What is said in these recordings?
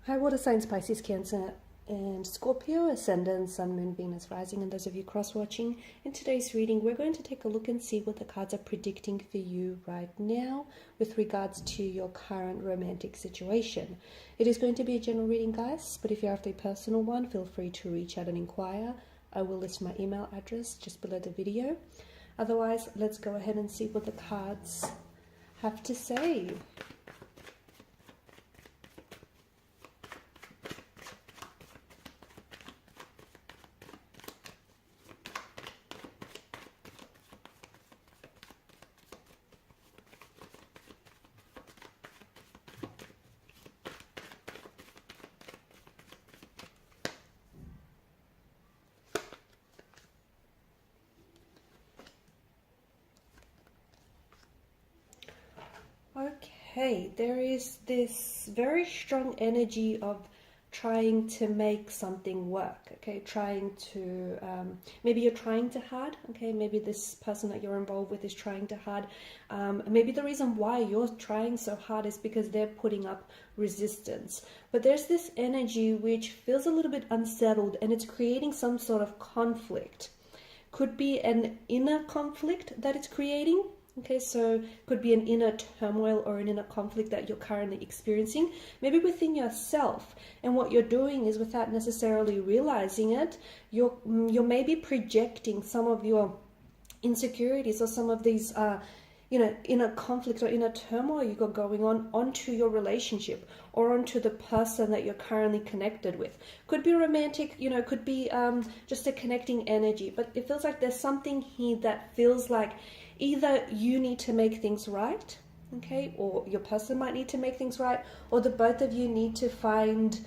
Hi, water signs, Pisces, Cancer, and Scorpio, Ascendant, Sun, Moon, Venus, Rising, and those of you cross-watching. In today's reading, we're going to take a look and see what the cards are predicting for you right now with regards to your current romantic situation. It is going to be a general reading, guys, but if you're after a personal one, feel free to reach out and inquire. I will list my email address just below the video. Otherwise, let's go ahead and see what the cards have to say. Okay, there is this very strong energy of trying to make something work, okay, trying to, maybe you're trying too hard, okay, maybe this person that you're involved with is trying too hard, maybe the reason why you're trying so hard is because they're putting up resistance, but there's this energy which feels a little bit unsettled and it's creating some sort of conflict. Could be an inner conflict that it's creating. Okay, so could be an inner turmoil or an inner conflict that you're currently experiencing, maybe within yourself. And what you're doing is, without necessarily realizing it, you're maybe projecting some of your insecurities or some of these, inner conflict or inner turmoil you got going on onto your relationship or onto the person that you're currently connected with. Could be romantic, could be just a connecting energy, but it feels like there's something here that feels like either you need to make things right, okay, or your person might need to make things right, or the both of you need to find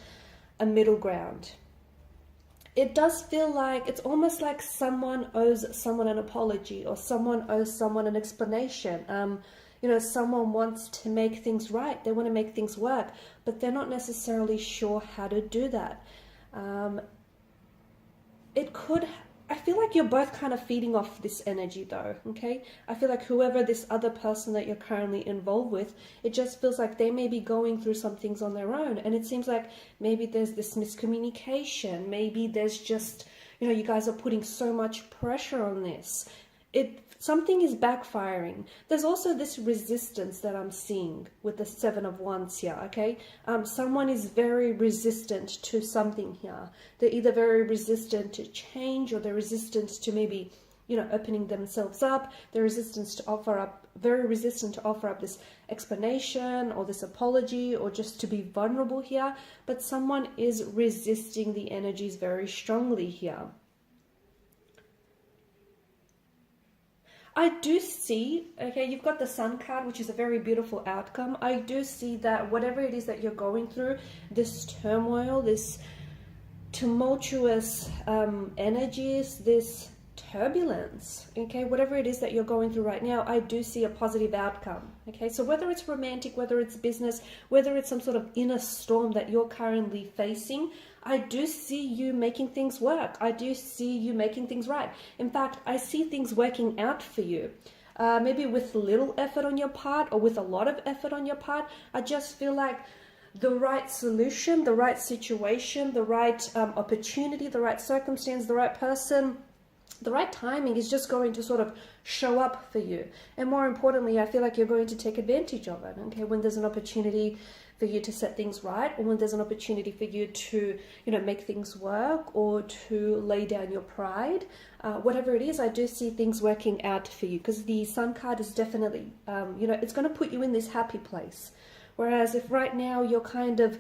a middle ground. It does feel like it's almost like someone owes someone an apology, or someone owes someone an explanation. Someone wants to make things right. They want to make things work, but they're not necessarily sure how to do that. I feel like you're both kind of feeding off this energy though, okay? I feel like whoever this other person that you're currently involved with, it just feels like they may be going through some things on their own. And it seems like maybe there's this miscommunication. Maybe there's just, you guys are putting so much pressure on this. Something is backfiring. There's also this resistance that I'm seeing with the Seven of Wands here, okay? Someone is very resistant to something here. They're either very resistant to change, or they're resistant to maybe, opening themselves up. They're very resistant to offer up this explanation or this apology or just to be vulnerable here. But someone is resisting the energies very strongly here. I do see, okay, you've got the Sun card, which is a very beautiful outcome. I do see that whatever it is that you're going through, this turmoil, this tumultuous energies, this turbulence, okay, whatever it is that you're going through right now, I do see a positive outcome, okay? So whether it's romantic, whether it's business, whether it's some sort of inner storm that you're currently facing, I do see you making things work. I do see you making things right. In fact, I see things working out for you. Maybe with little effort on your part or with a lot of effort on your part. I just feel like the right solution, the right situation, the right opportunity, the right circumstance, the right person, the right timing is just going to sort of show up for you. And more importantly, I feel like you're going to take advantage of it, okay? When there's an opportunity for you to set things right, or when there's an opportunity for you to, make things work, or to lay down your pride, whatever it is, I do see things working out for you, because the Sun card is definitely, it's going to put you in this happy place. Whereas if right now you're kind of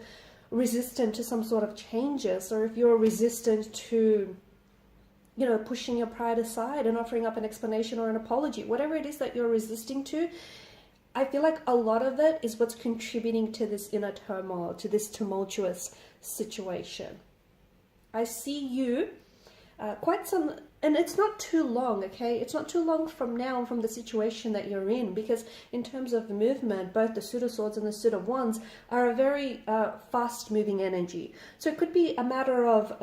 resistant to some sort of changes, or if you're resistant to, pushing your pride aside and offering up an explanation or an apology, whatever it is that you're resisting to, I feel like a lot of it is what's contributing to this inner turmoil, to this tumultuous situation. I see you and it's not too long, okay? It's not too long from now, from the situation that you're in, because in terms of movement, both the Suit of Swords and the Suit of Wands are a very fast-moving energy. So it could be a matter of,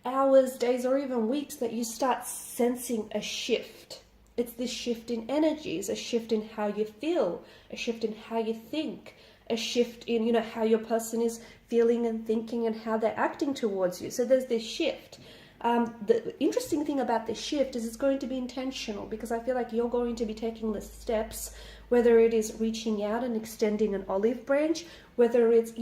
hours, days, or even weeks that you start sensing a shift. It's this shift in energies, a shift in how you feel, a shift in how you think, a shift in, how your person is feeling and thinking and how they're acting towards you. So there's this shift. The interesting thing about this shift is it's going to be intentional, because I feel like you're going to be taking the steps, whether it is reaching out and extending an olive branch, whether it's,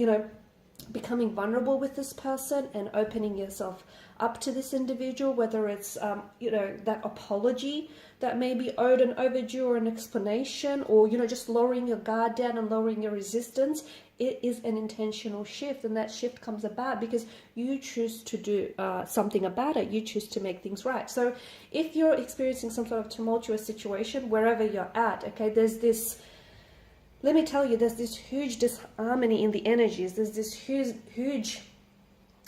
becoming vulnerable with this person and opening yourself up to this individual, whether it's, that apology that may be owed and overdue, or an explanation, or, just lowering your guard down and lowering your resistance. It is an intentional shift, and that shift comes about because you choose to do something about it. You choose to make things right. So if you're experiencing some sort of tumultuous situation, wherever you're at, okay, there's this, let me tell you, there's this huge disharmony in the energies. There's this huge,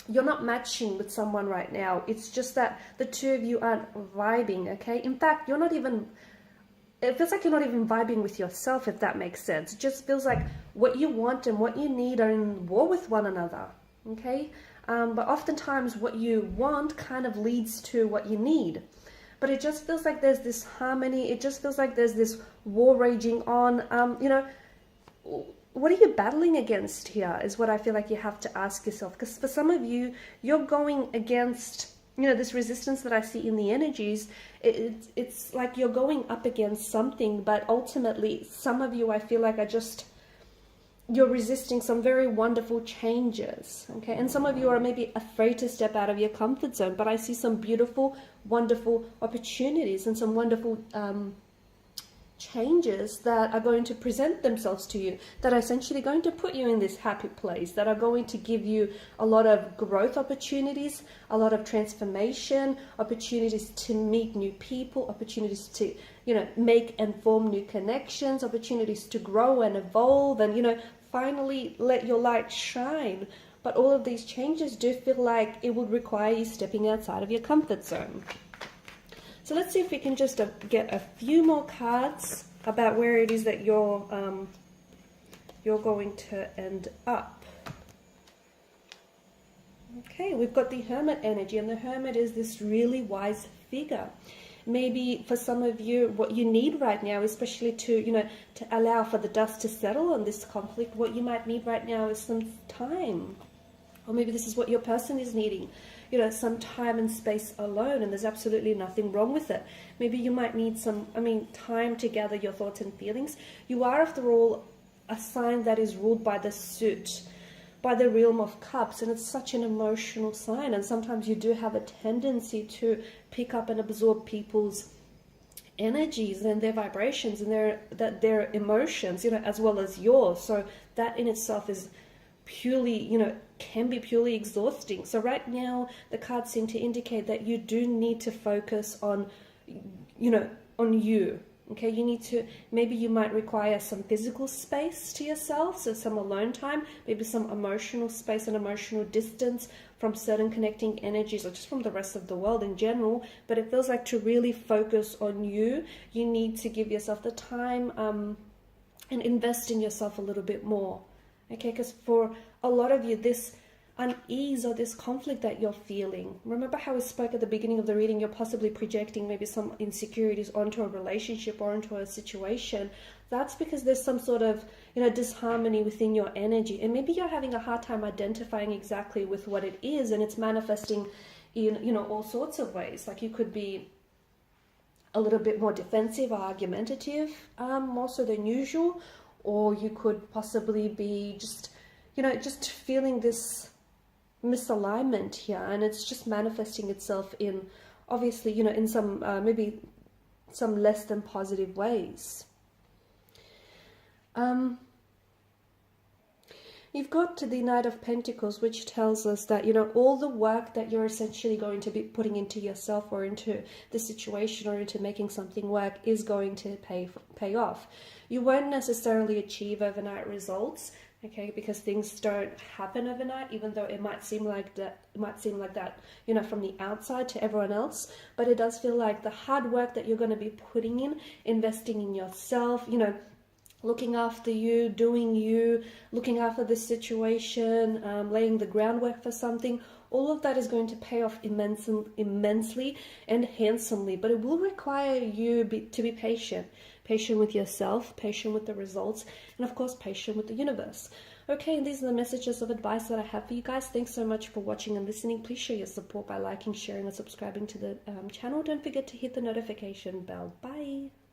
you're not matching with someone right now. It's just that the two of you aren't vibing, okay? In fact, it feels like you're not even vibing with yourself, if that makes sense. It just feels like what you want and what you need are in war with one another, okay? But oftentimes what you want kind of leads to what you need. But it just feels like there's this harmony. It just feels like there's this war raging on. What are you battling against here is what I feel like you have to ask yourself. Because for some of you, you're going against, this resistance that I see in the energies. It's like you're going up against something, but ultimately some of you, I feel like, you're resisting some very wonderful changes, okay? And some of you are maybe afraid to step out of your comfort zone, but I see some beautiful, wonderful opportunities and some wonderful changes that are going to present themselves to you, that are essentially going to put you in this happy place, that are going to give you a lot of growth opportunities, a lot of transformation, opportunities to meet new people, opportunities to, make and form new connections, opportunities to grow and evolve and, finally let your light shine. But all of these changes do feel like it would require you stepping outside of your comfort zone. So let's see if we can just get a few more cards about where it is that you're going to end up. Okay, we've got the Hermit energy, and the Hermit is this really wise figure. Maybe for some of you, what you need right now, especially to allow for the dust to settle on this conflict, what you might need right now is some time. Or maybe this is what your person is needing. Some time and space alone, and there's absolutely nothing wrong with it. Maybe you might need time to gather your thoughts and feelings. You are, after all, a sign that is ruled by the suit, by the realm of cups, and it's such an emotional sign, and sometimes you do have a tendency to pick up and absorb people's energies and their vibrations and their emotions, as well as yours. So that in itself is purely, can be purely exhausting. So right now, the cards seem to indicate that you do need to focus on, on you. Okay, you need to, maybe you might require some physical space to yourself, so some alone time, maybe some emotional space and emotional distance from certain connecting energies, or just from the rest of the world in general. But it feels like to really focus on you, you need to give yourself the time and invest in yourself a little bit more. Okay, because for a lot of you, this unease or this conflict that you're feeling, remember how we spoke at the beginning of the reading, you're possibly projecting maybe some insecurities onto a relationship or onto a situation. That's because there's some sort of disharmony within your energy, and maybe you're having a hard time identifying exactly with what it is, and it's manifesting in all sorts of ways. Like you could be a little bit more defensive or argumentative, more so than usual, or you could possibly be just feeling this misalignment here, and it's just manifesting itself in, obviously, in some maybe some less than positive ways. You've got the Knight of Pentacles, which tells us that, all the work that you're essentially going to be putting into yourself or into the situation or into making something work is going to pay off. You won't necessarily achieve overnight results, okay, because things don't happen overnight, even though it might seem like that, from the outside to everyone else. But it does feel like the hard work that you're going to be putting in, investing in yourself, looking after you, looking after the situation, laying the groundwork for something, all of that is going to pay off immensely and handsomely. But it will require you to be patient with yourself, patient with the results, and of course patient with the universe. Okay, and these are the messages of advice that I have for you guys. Thanks so much for watching and listening. Please show your support by liking, sharing, and subscribing to the channel. Don't forget to hit the notification bell. Bye.